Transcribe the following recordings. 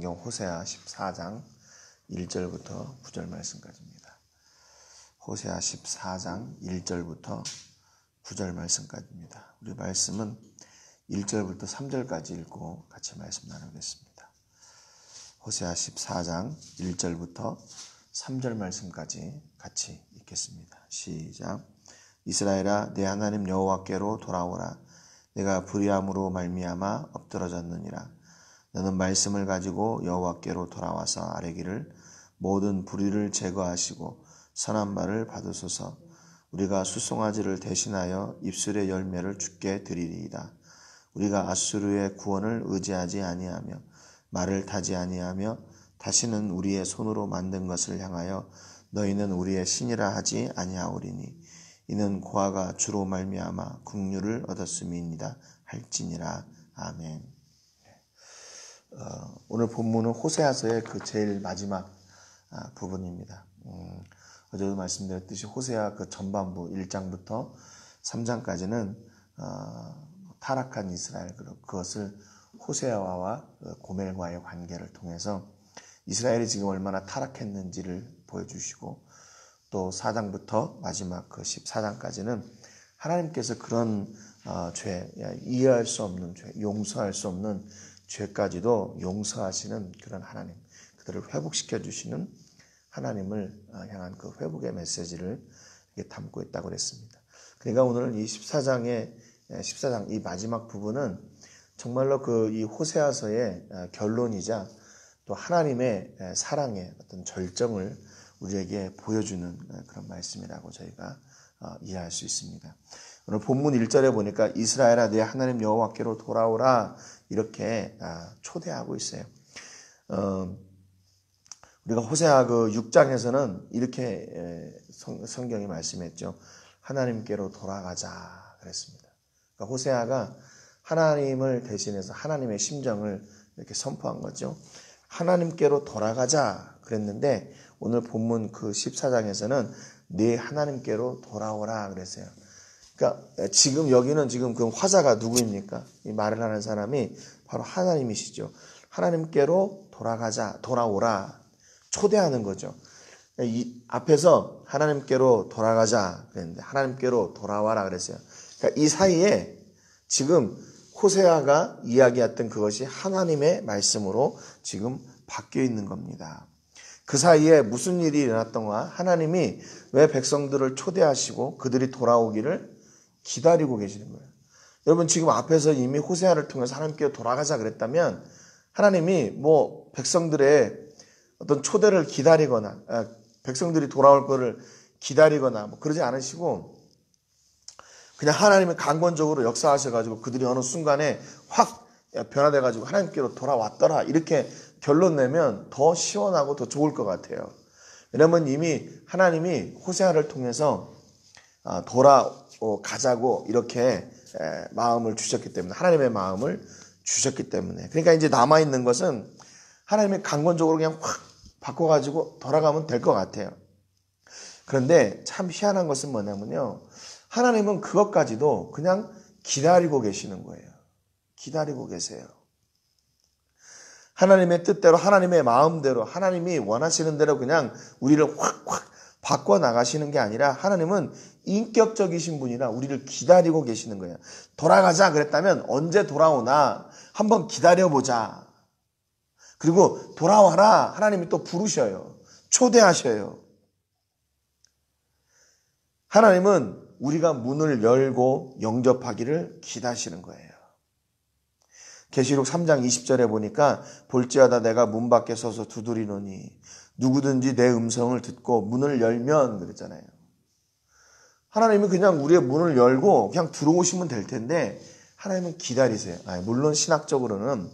성경 호세아 14장 1절부터 9절 말씀까지입니다. 호세아 14장 1절부터 9절 말씀까지입니다. 우리 말씀은 1절부터 3절까지 읽고 같이 말씀 나누겠습니다. 호세아 14장 1절부터 3절 말씀까지 같이 읽겠습니다. 시작. 이스라엘아, 내 하나님 여호와께로 돌아오라. 내가 불의함으로 말미암아 엎드러졌느니라. 너는 말씀을 가지고 여호와께로 돌아와서 아뢰기를 모든 불의를 제거하시고 선한 말을 받으소서. 우리가 수송아지를 대신하여 입술의 열매를 주께 드리리이다. 우리가 아수르의 구원을 의지하지 아니하며 말을 타지 아니하며 다시는 우리의 손으로 만든 것을 향하여 너희는 우리의 신이라 하지 아니하오리니 이는 고아가 주로 말미암아 긍휼을 얻었음이니이다 할지니라. 아멘. 오늘 본문은 호세아서의 그 제일 마지막 부분입니다. 어제도 말씀드렸듯이 호세아 그 전반부 1장부터 3장까지는 타락한 이스라엘, 그것을 호세아와 고멜과의 관계를 통해서 이스라엘이 지금 얼마나 타락했는지를 보여주시고, 또 4장부터 마지막 그 14장까지는 하나님께서 그런 죄, 이해할 수 없는 죄, 용서할 수 없는 죄까지도 용서하시는 그런 하나님, 그들을 회복시켜 주시는 하나님을 향한 그 회복의 메시지를 담고 있다고 그랬습니다. 그러니까 오늘 이 14장 이 마지막 부분은 정말로 이 호세아서의 결론이자 또 하나님의 사랑의 어떤 절정을 우리에게 보여주는 그런 말씀이라고 저희가 이해할 수 있습니다. 오늘 본문 1절에 보니까 이스라엘아, 내 하나님 여호와께로 돌아오라 이렇게 초대하고 있어요. 우리가 호세아 그 6장에서는 이렇게 성경이 말씀했죠. 하나님께로 돌아가자 그랬습니다. 그러니까 호세아가 하나님을 대신해서 하나님의 심정을 이렇게 선포한 거죠. 하나님께로 돌아가자 그랬는데 오늘 본문 그 14장에서는 네 하나님께로 돌아오라 그랬어요. 그러니까 지금 여기는 지금 그 화자가 누구입니까? 이 말을 하는 사람이 바로 하나님이시죠. 하나님께로 돌아가자, 돌아오라 초대하는 거죠. 이 앞에서 하나님께로 돌아가자 그랬는데 하나님께로 돌아와라 그랬어요. 그러니까 이 사이에 지금 호세아가 이야기했던 그것이 하나님의 말씀으로 지금 바뀌어 있는 겁니다. 그 사이에 무슨 일이 일어났던가? 하나님이 왜 백성들을 초대하시고 그들이 돌아오기를 기다리고 계시는 거예요. 여러분, 지금 앞에서 이미 호세아를 통해서 하나님께 돌아가자 그랬다면 하나님이 백성들의 어떤 초대를 기다리거나 백성들이 돌아올 거를 기다리거나 그러지 않으시고 그냥 하나님이 강권적으로 역사하셔가지고 그들이 어느 순간에 확 변화돼가지고 하나님께로 돌아왔더라 이렇게 결론 내면 더 시원하고 더 좋을 것 같아요. 왜냐하면 이미 하나님이 호세아를 통해서 돌아가자고 이렇게 마음을 주셨기 때문에, 하나님의 마음을 주셨기 때문에, 그러니까 이제 남아있는 것은 하나님이 강권적으로 그냥 확 바꿔가지고 돌아가면 될 것 같아요. 그런데 참 희한한 것은 뭐냐면요, 하나님은 그것까지도 그냥 기다리고 계시는 거예요. 기다리고 계세요. 하나님의 뜻대로, 하나님의 마음대로, 하나님이 원하시는 대로 그냥 우리를 확 바꿔나가시는 게 아니라 하나님은 인격적이신 분이라 우리를 기다리고 계시는 거예요. 돌아가자 그랬다면 언제 돌아오나 한번 기다려보자. 그리고 돌아와라 하나님이 또 부르셔요. 초대하셔요. 하나님은 우리가 문을 열고 영접하기를 기다리시는 거예요. 계시록 3장 20절에 보니까 볼지어다 내가 문 밖에 서서 두드리노니 누구든지 내 음성을 듣고 문을 열면 그랬잖아요. 하나님이 그냥 우리의 문을 열고 그냥 들어오시면 될 텐데 하나님은 기다리세요. 물론 신학적으로는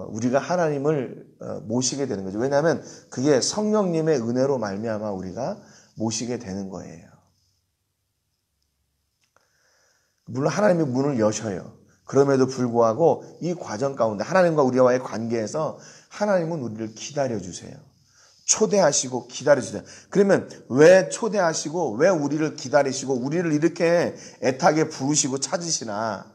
우리가 하나님을 모시게 되는 거죠. 왜냐하면 그게 성령님의 은혜로 말미암아 우리가 모시게 되는 거예요. 물론 하나님이 문을 여셔요. 그럼에도 불구하고 이 과정 가운데 하나님과 우리와의 관계에서 하나님은 우리를 기다려주세요. 초대하시고 기다려주세요. 그러면 왜 초대하시고 왜 우리를 기다리시고 우리를 이렇게 애타게 부르시고 찾으시나?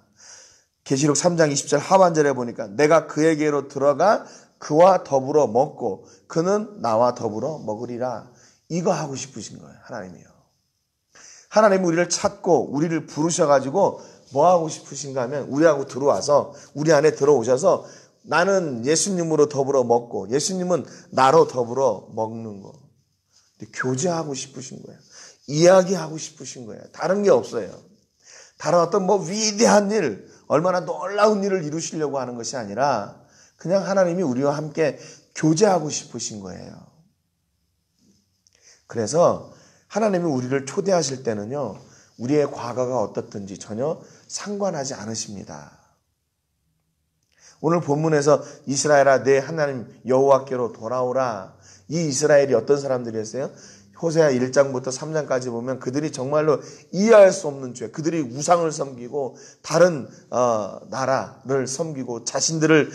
계시록 3장 20절 하반절에 보니까 내가 그에게로 들어가 그와 더불어 먹고 그는 나와 더불어 먹으리라. 이거 하고 싶으신 거예요, 하나님이요. 하나님이 우리를 찾고 우리를 부르셔가지고 뭐 하고 싶으신가 하면 우리하고 들어와서 우리 안에 들어오셔서 나는 예수님으로 더불어 먹고 예수님은 나로 더불어 먹는 거. 교제하고 싶으신 거예요. 이야기하고 싶으신 거예요. 다른 게 없어요. 다른 어떤 뭐 위대한 일, 얼마나 놀라운 일을 이루시려고 하는 것이 아니라 그냥 하나님이 우리와 함께 교제하고 싶으신 거예요. 그래서 하나님이 우리를 초대하실 때는요, 우리의 과거가 어떻든지 전혀 상관하지 않으십니다. 오늘 본문에서 이스라엘아 내 하나님 여호와께로 돌아오라. 이 이스라엘이 어떤 사람들이었어요? 호세아 1장부터 3장까지 보면 그들이 정말로 이해할 수 없는 죄, 그들이 우상을 섬기고 다른 나라를 섬기고 자신들을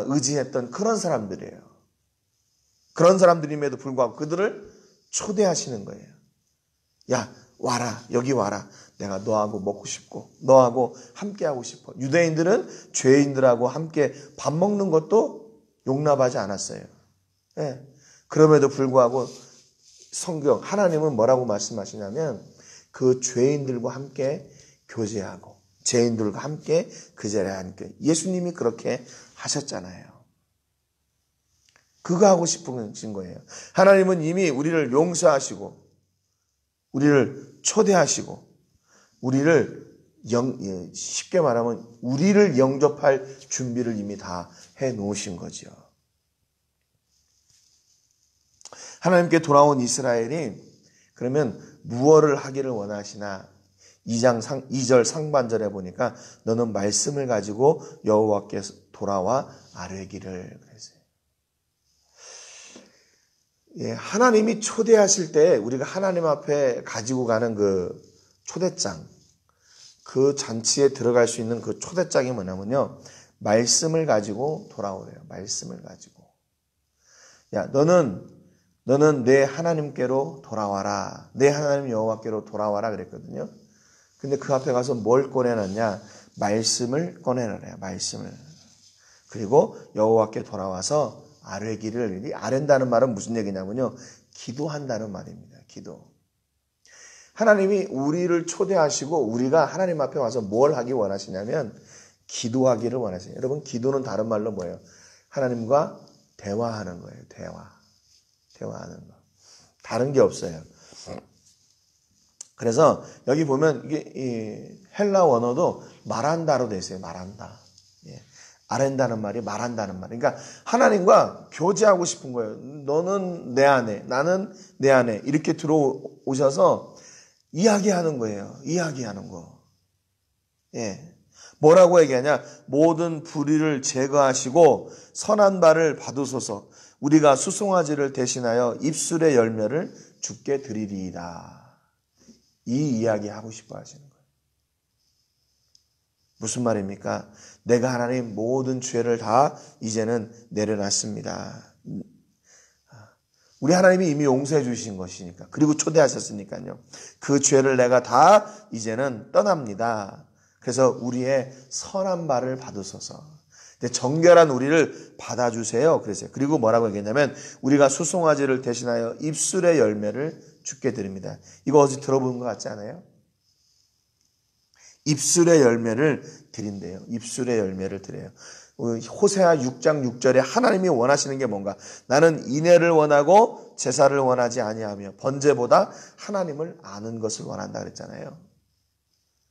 의지했던 그런 사람들이에요. 그런 사람들임에도 불구하고 그들을 초대하시는 거예요. 야, 와라, 여기 와라. 내가 너하고 먹고 싶고 너하고 함께하고 싶어. 유대인들은 죄인들하고 함께 밥 먹는 것도 용납하지 않았어요. 네. 그럼에도 불구하고 성경 하나님은 뭐라고 말씀하시냐면 그 죄인들과 함께 교제하고 죄인들과 함께 그 자리에 앉게. 예수님이 그렇게 하셨잖아요. 그거 하고 싶으신 거예요. 하나님은 이미 우리를 용서하시고 우리를 초대하시고 우리를 쉽게 말하면 우리를 영접할 준비를 이미 다 해놓으신 거죠. 하나님께 돌아온 이스라엘이 그러면 무엇을 하기를 원하시나 2절 상반절에 보니까 너는 말씀을 가지고 여호와께 돌아와 아뢰기를 그랬어요. 예, 하나님이 초대하실 때 우리가 하나님 앞에 가지고 가는 그 초대장, 그 잔치에 들어갈 수 있는 그 초대장이 뭐냐면요, 말씀을 가지고 돌아오래요. 말씀을 가지고. 야, 너는 내 하나님께로 돌아와라. 내 하나님 여호와께로 돌아와라 그랬거든요. 근데 그 앞에 가서 뭘 꺼내놨냐? 말씀을 꺼내놓으래요. 말씀을. 그리고 여호와께 돌아와서 아뢰기를. 이 아랜다는 말은 무슨 얘기냐면요, 기도한다는 말입니다. 기도. 하나님이 우리를 초대하시고 우리가 하나님 앞에 와서 뭘 하기 원하시냐면 기도하기를 원하세요. 여러분, 기도는 다른 말로 뭐예요? 하나님과 대화하는 거예요. 대화하는 거. 다른 게 없어요. 그래서 여기 보면 이게 이 헬라 원어도 말한다로 돼 있어요. 말한다. 예. 아랜다는 말이 말한다는 말. 그러니까 하나님과 교제하고 싶은 거예요. 너는 내 안에, 나는 내 안에 이렇게 들어오셔서 이야기하는 거예요. 이야기하는 거. 예. 뭐라고 얘기하냐? 모든 불의를 제거하시고 선한 바를 받으소서. 우리가 수송아지를 대신하여 입술의 열매를 주께 드리리이다. 이 이야기 하고 싶어 하시는 거예요. 무슨 말입니까? 내가 하나님 모든 죄를 다 이제는 내려놨습니다. 우리 하나님이 이미 용서해 주신 것이니까, 그리고 초대하셨으니까요. 그 죄를 내가 다 이제는 떠납니다. 그래서 우리의 선한 바를 받으소서. 정결한 우리를 받아주세요. 그랬어요. 그리고 뭐라고 얘기했냐면 우리가 수송아지를 대신하여 입술의 열매를 주께 드립니다. 이거 어디 들어본 것 같지 않아요? 입술의 열매를 드린대요. 입술의 열매를 드려요. 호세아 6장 6절에 하나님이 원하시는 게 뭔가? 나는 인애를 원하고 제사를 원하지 아니하며 번제보다 하나님을 아는 것을 원한다 그랬잖아요.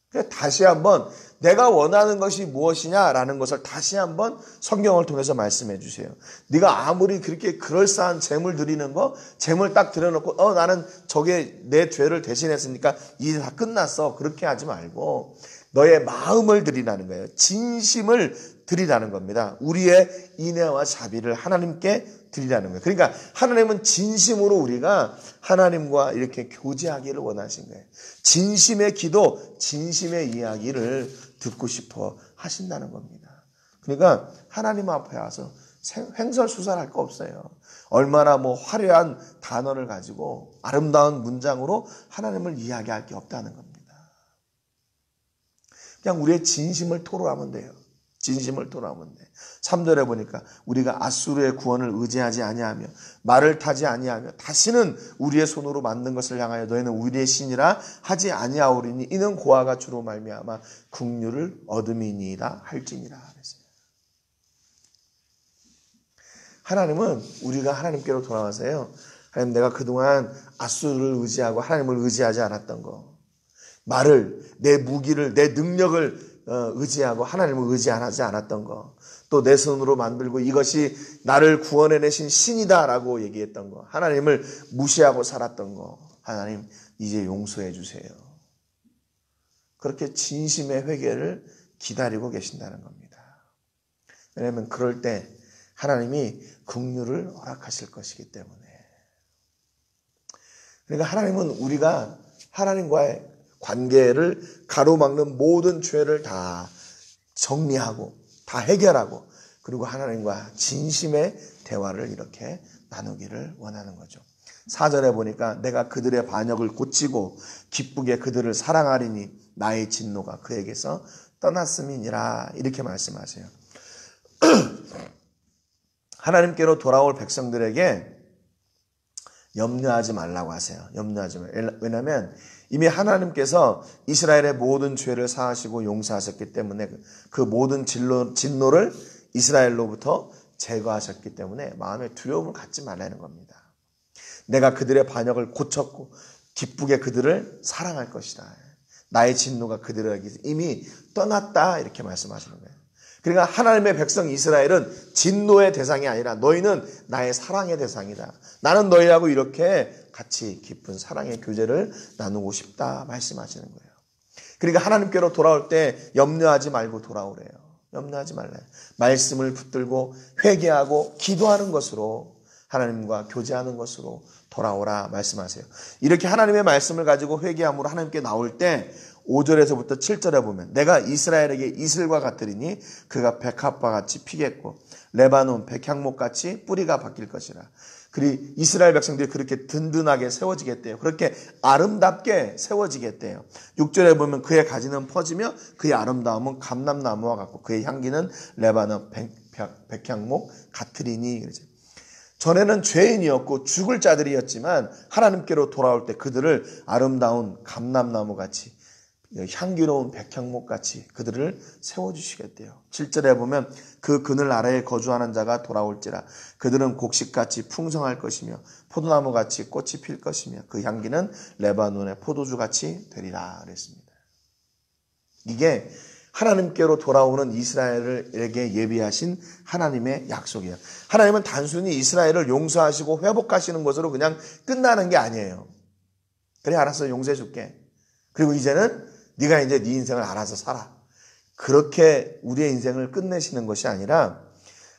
그래서 다시 한번 내가 원하는 것이 무엇이냐라는 것을 다시 한번 성경을 통해서 말씀해 주세요. 네가 아무리 그렇게 그럴싸한 재물 드리는 거, 재물 딱 들여놓고 나는 저게 내 죄를 대신했으니까 이제 다 끝났어. 그렇게 하지 말고 너의 마음을 드리라는 거예요. 진심을 드리라는 겁니다. 우리의 인애와 자비를 하나님께 드리라는 거예요. 그러니까 하나님은 진심으로 우리가 하나님과 이렇게 교제하기를 원하신 거예요. 진심의 기도, 진심의 이야기를 듣고 싶어 하신다는 겁니다. 그러니까 하나님 앞에 와서 횡설수설할 거 없어요. 얼마나 화려한 단어를 가지고 아름다운 문장으로 하나님을 이야기할 게 없다는 겁니다. 그냥 우리의 진심을 토로하면 돼요. 진심을 돌아오면 돼. 3절에 보니까 우리가 앗수르의 구원을 의지하지 아니하며 말을 타지 아니하며 다시는 우리의 손으로 만든 것을 향하여 너희는 우리의 신이라 하지 아니하오리니 이는 고아가 주로 말미암아 긍휼을 얻음이니이다 할지니라 그랬어요. 하나님은 우리가 하나님께로 돌아와서요. 하나님 내가 그동안 앗수르를 의지하고 하나님을 의지하지 않았던 거. 말을, 내 무기를, 내 능력을 의지하고 하나님을 의지하지 않았던 거. 또 내 손으로 만들고 이것이 나를 구원해내신 신이다라고 얘기했던 거. 하나님을 무시하고 살았던 거. 하나님 이제 용서해 주세요. 그렇게 진심의 회개를 기다리고 계신다는 겁니다. 왜냐하면 그럴 때 하나님이 긍휼을 허락하실 것이기 때문에. 그러니까 하나님은 우리가 하나님과의 관계를 가로막는 모든 죄를 다 정리하고 다 해결하고 그리고 하나님과 진심의 대화를 이렇게 나누기를 원하는 거죠. 4절에 보니까 내가 그들의 반역을 고치고 기쁘게 그들을 사랑하리니 나의 진노가 그에게서 떠났음이니라 이렇게 말씀하세요. 하나님께로 돌아올 백성들에게 염려하지 말라고 하세요. 염려하지 말라고. 왜냐하면 이미 하나님께서 이스라엘의 모든 죄를 사하시고 용서하셨기 때문에 그 모든 진노를 이스라엘로부터 제거하셨기 때문에 마음에 두려움을 갖지 말라는 겁니다. 내가 그들의 반역을 고쳤고 기쁘게 그들을 사랑할 것이다. 나의 진노가 그들에게 이미 떠났다 이렇게 말씀하시는 거예요. 그러니까 하나님의 백성 이스라엘은 진노의 대상이 아니라 너희는 나의 사랑의 대상이다. 나는 너희하고 이렇게 같이 깊은 사랑의 교제를 나누고 싶다 말씀하시는 거예요. 그러니까 하나님께로 돌아올 때 염려하지 말고 돌아오래요. 염려하지 말래요. 말씀을 붙들고 회개하고 기도하는 것으로 하나님과 교제하는 것으로 돌아오라 말씀하세요. 이렇게 하나님의 말씀을 가지고 회개함으로 하나님께 나올 때 5절에서부터 7절에 보면 내가 이스라엘에게 이슬과 같으리니 그가 백합과 같이 피겠고 레바논 백향목 같이 뿌리가 바뀔 것이라. 그리고 이스라엘 백성들이 그렇게 든든하게 세워지겠대요. 그렇게 아름답게 세워지겠대요. 6절에 보면 그의 가지는 퍼지며 그의 아름다움은 감람나무와 같고 그의 향기는 레바논 백향목 같으리니. 전에는 죄인이었고 죽을 자들이었지만 하나님께로 돌아올 때 그들을 아름다운 감람나무같이 향기로운 백향목같이 그들을 세워주시겠대요. 7절에 보면 그 그늘 아래에 거주하는 자가 돌아올지라 그들은 곡식같이 풍성할 것이며 포도나무같이 꽃이 필 것이며 그 향기는 레바논의 포도주같이 되리라 그랬습니다. 이게 하나님께로 돌아오는 이스라엘에게 예비하신 하나님의 약속이에요. 하나님은 단순히 이스라엘을 용서하시고 회복하시는 것으로 그냥 끝나는 게 아니에요. 그래 알았어 용서해 줄게. 그리고 이제는 네가 이제 네 인생을 알아서 살아. 그렇게 우리의 인생을 끝내시는 것이 아니라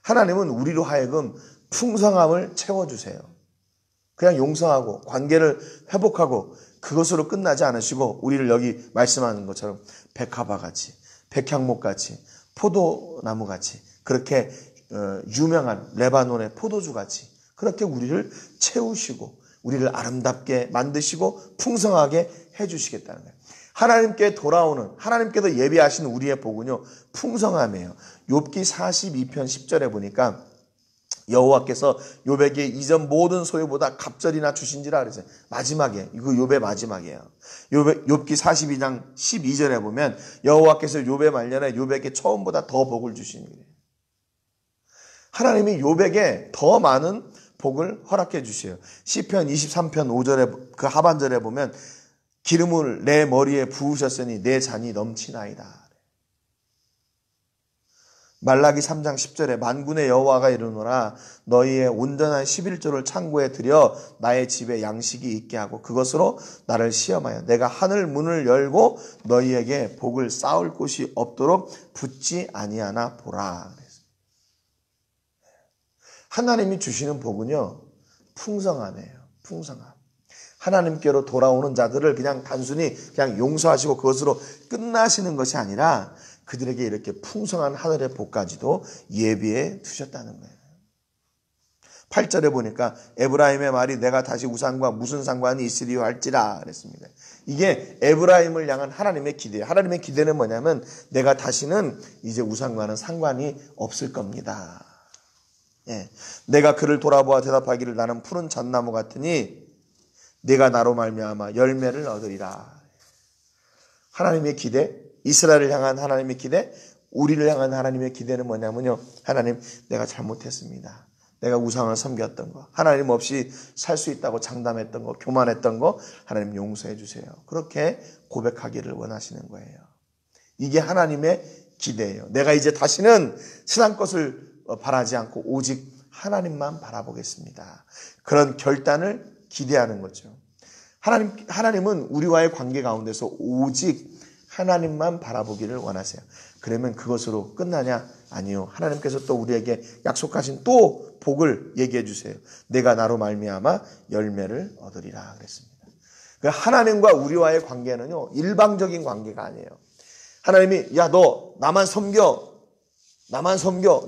하나님은 우리로 하여금 풍성함을 채워주세요. 그냥 용서하고 관계를 회복하고 그것으로 끝나지 않으시고 우리를 여기 말씀하는 것처럼 백합화같이 백향목같이 포도나무같이 그렇게 유명한 레바논의 포도주같이 그렇게 우리를 채우시고 우리를 아름답게 만드시고 풍성하게 해주시겠다는 거예요. 하나님께 돌아오는 하나님께서 예비하신 우리의 복은요 풍성함이에요. 욥기 42편 10절에 보니까 여호와께서 욥에게 이전 모든 소유보다 갑절이나 주신지라 그랬어요. 마지막에 이거 욥의 마지막이에요. 욥기 42장 12절에 보면 여호와께서 욥의 말년에 욥에게 처음보다 더 복을 주시니 그래요. 하나님이 욥에게 더 많은 복을 허락해 주셔요. 시편 23편 5절에 그 하반절에 보면 기름을 내 머리에 부으셨으니 내 잔이 넘치나이다. 말라기 3장 10절에 만군의 여호와가 이르노라 너희의 온전한 11조를 창고에 들여 나의 집에 양식이 있게 하고 그것으로 나를 시험하여 내가 하늘 문을 열고 너희에게 복을 쌓을 곳이 없도록 붙지 아니하나 보라. 하나님이 주시는 복은요 풍성함이에요. 풍성함. 하나님께로 돌아오는 자들을 그냥 단순히 그냥 용서하시고 그것으로 끝나시는 것이 아니라 그들에게 이렇게 풍성한 하늘의 복까지도 예비해 두셨다는 거예요. 8절에 보니까 에브라임의 말이 내가 다시 우상과 무슨 상관이 있으리요 할지라 그랬습니다. 이게 에브라임을 향한 하나님의 기대예요. 하나님의 기대는 뭐냐면 내가 다시는 이제 우상과는 상관이 없을 겁니다. 예. 내가 그를 돌아보아 대답하기를 나는 푸른 잣나무 같으니 내가 나로 말미암아 열매를 얻으리라. 하나님의 기대, 이스라엘을 향한 하나님의 기대, 우리를 향한 하나님의 기대는 뭐냐면요. 하나님, 내가 잘못했습니다. 내가 우상을 섬겼던 거, 하나님 없이 살 수 있다고 장담했던 거, 교만했던 거 하나님 용서해 주세요. 그렇게 고백하기를 원하시는 거예요. 이게 하나님의 기대예요. 내가 이제 다시는 세상 것을 바라지 않고 오직 하나님만 바라보겠습니다. 그런 결단을 기대하는 거죠. 하나님은 우리와의 관계 가운데서 오직 하나님만 바라보기를 원하세요. 그러면 그것으로 끝나냐? 아니요. 하나님께서 또 우리에게 약속하신 또 복을 얘기해 주세요. 내가 나로 말미암아 열매를 얻으리라 그랬습니다. 하나님과 우리와의 관계는요, 일방적인 관계가 아니에요. 하나님이 야, 너 나만 섬겨,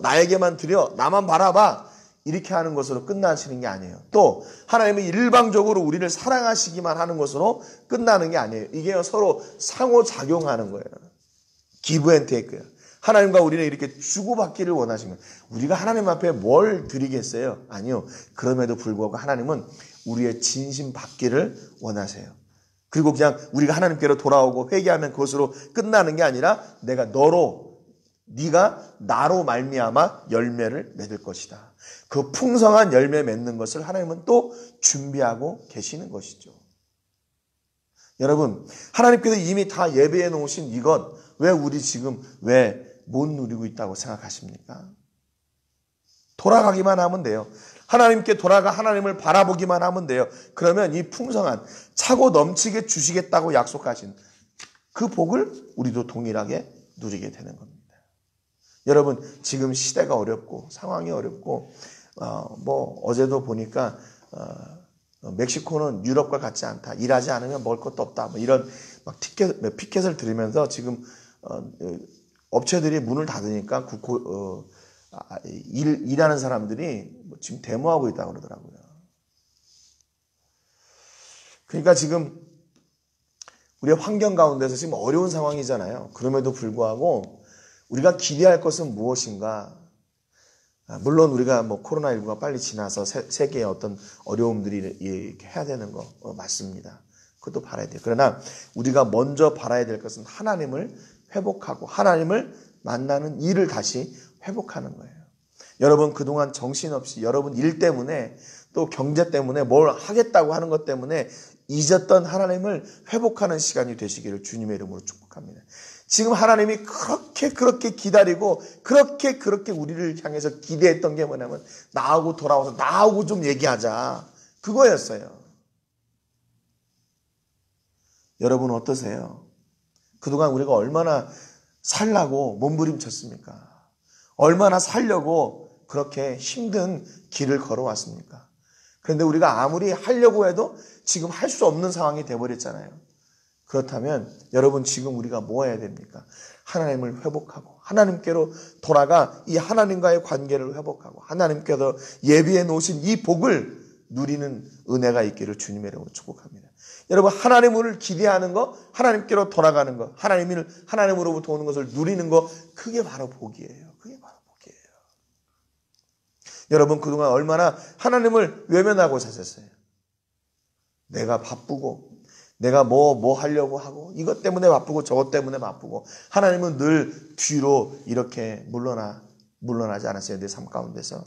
나에게만 드려, 나만 바라봐, 이렇게 하는 것으로 끝나시는 게 아니에요. 또 하나님이 일방적으로 우리를 사랑하시기만 하는 것으로 끝나는 게 아니에요. 이게 서로 상호작용하는 거예요. 기브 앤 테이크예요. 하나님과 우리는 이렇게 주고받기를 원하시는 거예요. 우리가 하나님 앞에 뭘 드리겠어요? 아니요. 그럼에도 불구하고 하나님은 우리의 진심 받기를 원하세요. 그리고 그냥 우리가 하나님께로 돌아오고 회개하면 그것으로 끝나는 게 아니라 네가 나로 말미암아 열매를 맺을 것이다. 그 풍성한 열매 맺는 것을 하나님은 또 준비하고 계시는 것이죠. 여러분, 하나님께서 이미 다 예배해 놓으신 이것, 왜 우리 지금 못 누리고 있다고 생각하십니까? 돌아가기만 하면 돼요. 하나님께 돌아가 하나님을 바라보기만 하면 돼요. 그러면 이 풍성한 차고 넘치게 주시겠다고 약속하신 그 복을 우리도 동일하게 누리게 되는 겁니다. 여러분, 지금 시대가 어렵고 상황이 어렵고 어제도 보니까 멕시코는 유럽과 같지 않다. 일하지 않으면 먹을 것도 없다. 이런 막 피켓을 들으면서 지금 업체들이 문을 닫으니까 일하는 사람들이 지금 데모하고 있다고 그러더라고요. 그러니까 지금 우리의 환경 가운데서 지금 어려운 상황이잖아요. 그럼에도 불구하고 우리가 기대할 것은 무엇인가? 물론 우리가 코로나19가 빨리 지나서 세계의 어떤 어려움들이 이렇게 해야 되는 거 맞습니다. 그것도 바라야 돼요. 그러나 우리가 먼저 바라야 될 것은 하나님을 회복하고 하나님을 만나는 일을 다시 회복하는 거예요. 여러분, 그동안 정신없이 여러분 일 때문에 또 경제 때문에 뭘 하겠다고 하는 것 때문에 잊었던 하나님을 회복하는 시간이 되시기를 주님의 이름으로 축복합니다. 지금 하나님이 그렇게 기다리고 그렇게 우리를 향해서 기대했던 게 뭐냐면 나하고 돌아와서 나하고 좀 얘기하자, 그거였어요. 여러분 어떠세요? 그동안 우리가 얼마나 살라고 몸부림쳤습니까? 얼마나 살려고 그렇게 힘든 길을 걸어왔습니까? 그런데 우리가 아무리 하려고 해도 지금 할 수 없는 상황이 돼버렸잖아요. 그렇다면 여러분, 지금 우리가 뭐 해야 됩니까? 하나님을 회복하고 하나님께로 돌아가 이 하나님과의 관계를 회복하고 하나님께서 예비해 놓으신 이 복을 누리는 은혜가 있기를 주님의 이름으로 축복합니다. 여러분, 하나님을 기대하는 거, 하나님께로 돌아가는 거, 하나님으로부터 오는 것을 누리는 거, 그게 바로 복이에요. 그게 바로 복이에요. 여러분, 그동안 얼마나 하나님을 외면하고 사셨어요. 내가 바쁘고 내가 뭐 하려고 하고 이것 때문에 바쁘고 저것 때문에 바쁘고 하나님은 늘 뒤로 이렇게 물러나지 않았어요. 내 삶 가운데서.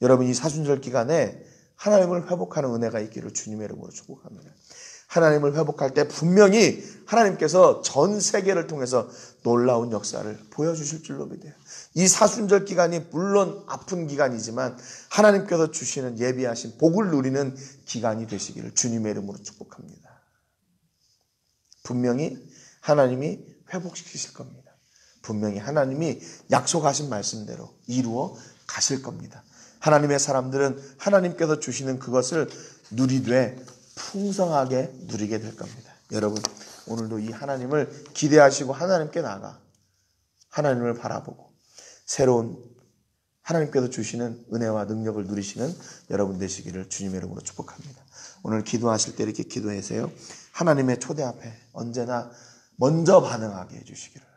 여러분, 이 사순절 기간에 하나님을 회복하는 은혜가 있기를 주님의 이름으로 축복합니다. 하나님을 회복할 때 분명히 하나님께서 전 세계를 통해서 놀라운 역사를 보여주실 줄로 믿어요. 이 사순절 기간이 물론 아픈 기간이지만 하나님께서 주시는 예비하신 복을 누리는 기간이 되시기를 주님의 이름으로 축복합니다. 분명히 하나님이 회복시키실 겁니다. 분명히 하나님이 약속하신 말씀대로 이루어 가실 겁니다. 하나님의 사람들은 하나님께서 주시는 그것을 누리되 풍성하게 누리게 될 겁니다. 여러분, 오늘도 이 하나님을 기대하시고 하나님께 나가 하나님을 바라보고 새로운 하나님께서 주시는 은혜와 능력을 누리시는 여러분 되시기를 주님의 이름으로 축복합니다. 오늘 기도하실 때 이렇게 기도하세요. 하나님의 초대 앞에 언제나 먼저 반응하게 해주시기를,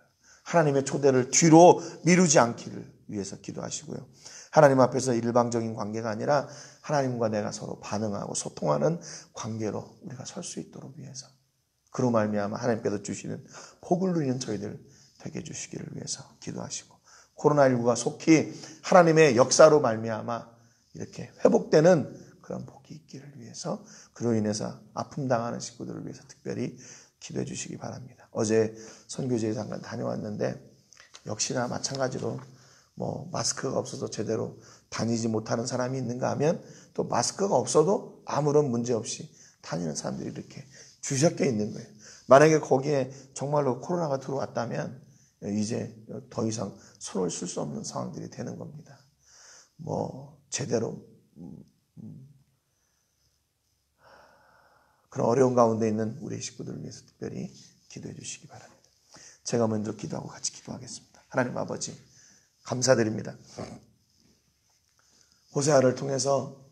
하나님의 초대를 뒤로 미루지 않기를 위해서 기도하시고요. 하나님 앞에서 일방적인 관계가 아니라 하나님과 내가 서로 반응하고 소통하는 관계로 우리가 설 수 있도록 위해서, 그로 말미암아 하나님께서 주시는 복을 누리는 저희들 되게 해주시기를 위해서 기도하시고, 코로나19가 속히 하나님의 역사로 말미암아 이렇게 회복되는 그런 복이 있기를 위해서, 그로 인해서 아픔 당하는 식구들을 위해서 특별히 기도해 주시기 바랍니다. 어제 선교지에 잠깐 다녀왔는데 역시나 마찬가지로 마스크가 없어서 제대로 다니지 못하는 사람이 있는가 하면, 또 마스크가 없어도 아무런 문제 없이 다니는 사람들이 이렇게 주섞여 있는 거예요. 만약에 거기에 정말로 코로나가 들어왔다면 이제 더 이상 손을 쓸 수 없는 상황들이 되는 겁니다. 제대로 그런 어려운 가운데 있는 우리 식구들을 위해서 특별히 기도해 주시기 바랍니다. 제가 먼저 기도하고 같이 기도하겠습니다. 하나님 아버지, 감사드립니다. 호세아를 통해서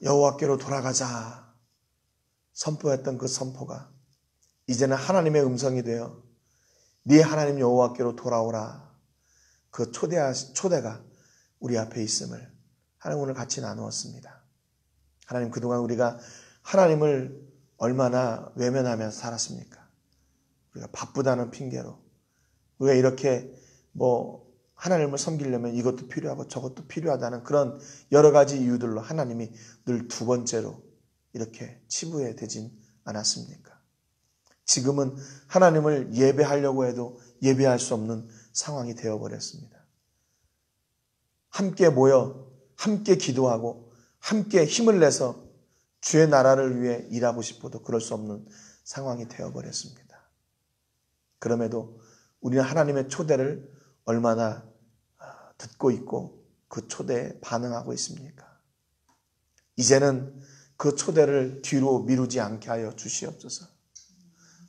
여호와께로 돌아가자 선포했던 그 선포가 이제는 하나님의 음성이 되어 네 하나님 여호와께로 돌아오라, 그 초대가 우리 앞에 있음을 하나님 오늘 같이 나누었습니다. 하나님, 그동안 우리가 하나님을 얼마나 외면하면서 살았습니까? 우리가 바쁘다는 핑계로, 우리가 이렇게 하나님을 섬기려면 이것도 필요하고 저것도 필요하다는 그런 여러 가지 이유들로 하나님이 늘 두 번째로 이렇게 치부해 되진 않았습니까? 지금은 하나님을 예배하려고 해도 예배할 수 없는 상황이 되어버렸습니다. 함께 모여 함께 기도하고 함께 힘을 내서 주의 나라를 위해 일하고 싶어도 그럴 수 없는 상황이 되어버렸습니다. 그럼에도 우리는 하나님의 초대를 얼마나 듣고 있고 그 초대에 반응하고 있습니까? 이제는 그 초대를 뒤로 미루지 않게 하여 주시옵소서.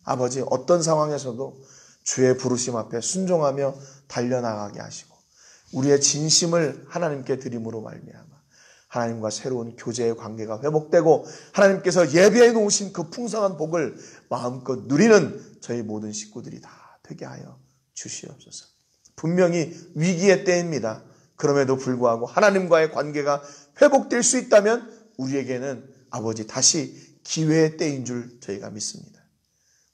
아버지, 어떤 상황에서도 주의 부르심 앞에 순종하며 달려나가게 하시고, 우리의 진심을 하나님께 드림으로 말미암아 하나님과 새로운 교제의 관계가 회복되고 하나님께서 예비해 놓으신 그 풍성한 복을 마음껏 누리는 저희 모든 식구들이 다 되게 하여 주시옵소서. 분명히 위기의 때입니다. 그럼에도 불구하고 하나님과의 관계가 회복될 수 있다면 우리에게는 아버지 다시 기회의 때인 줄 저희가 믿습니다.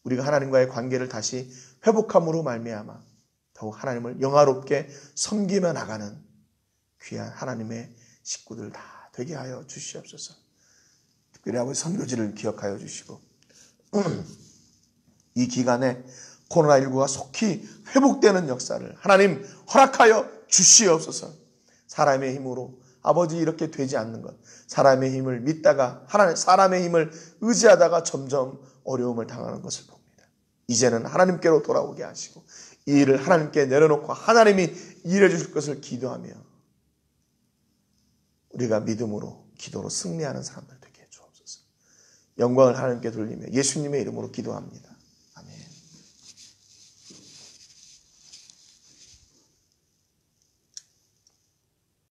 우리가 하나님과의 관계를 다시 회복함으로 말미암아 더욱 하나님을 영화롭게 섬기며 나가는 귀한 하나님의 식구들 다 되게 하여 주시옵소서. 특별히 아버지 선교지를 기억하여 주시고 이 기간에 코로나19가 속히 회복되는 역사를 하나님 허락하여 주시옵소서. 사람의 힘으로 아버지 이렇게 되지 않는 것, 사람의 힘을 믿다가 사람의 힘을 의지하다가 점점 어려움을 당하는 것을 봅니다. 이제는 하나님께로 돌아오게 하시고 이 일을 하나님께 내려놓고 하나님이 일해 주실 것을 기도하며 우리가 믿음으로 기도로 승리하는 사람들 되게 해 주옵소서. 영광을 하나님께 돌리며 예수님의 이름으로 기도합니다.